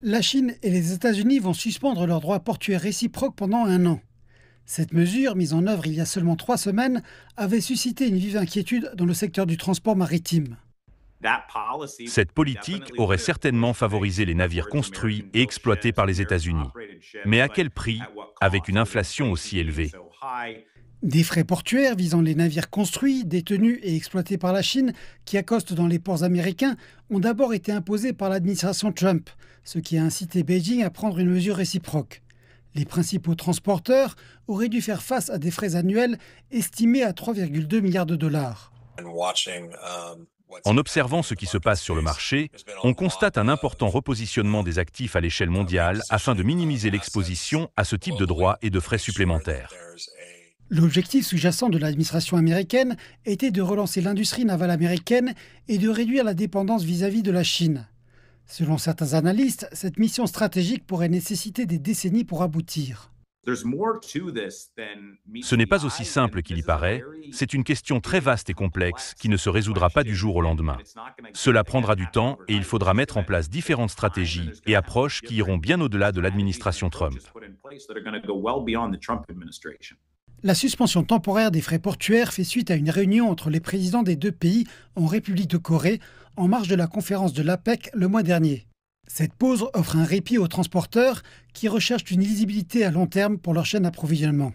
La Chine et les États-Unis vont suspendre leurs droits portuaires réciproques pendant 1 an. Cette mesure, mise en œuvre il y a seulement 3 semaines, avait suscité une vive inquiétude dans le secteur du transport maritime. Cette politique aurait certainement favorisé les navires construits et exploités par les États-Unis. Mais à quel prix, avec une inflation aussi élevée? Des frais portuaires visant les navires construits, détenus et exploités par la Chine qui accostent dans les ports américains ont d'abord été imposés par l'administration Trump, ce qui a incité Beijing à prendre une mesure réciproque. Les principaux transporteurs auraient dû faire face à des frais annuels estimés à 3,2 milliards de dollars. En observant ce qui se passe sur le marché, on constate un important repositionnement des actifs à l'échelle mondiale afin de minimiser l'exposition à ce type de droits et de frais supplémentaires. L'objectif sous-jacent de l'administration américaine était de relancer l'industrie navale américaine et de réduire la dépendance vis-à-vis de la Chine. Selon certains analystes, cette mission stratégique pourrait nécessiter des décennies pour aboutir. Ce n'est pas aussi simple qu'il y paraît, c'est une question très vaste et complexe qui ne se résoudra pas du jour au lendemain. Cela prendra du temps et il faudra mettre en place différentes stratégies et approches qui iront bien au-delà de l'administration Trump. La suspension temporaire des frais portuaires fait suite à une réunion entre les présidents des deux pays en République de Corée en marge de la conférence de l'APEC le mois dernier. Cette pause offre un répit aux transporteurs qui recherchent une lisibilité à long terme pour leur chaîne d'approvisionnement.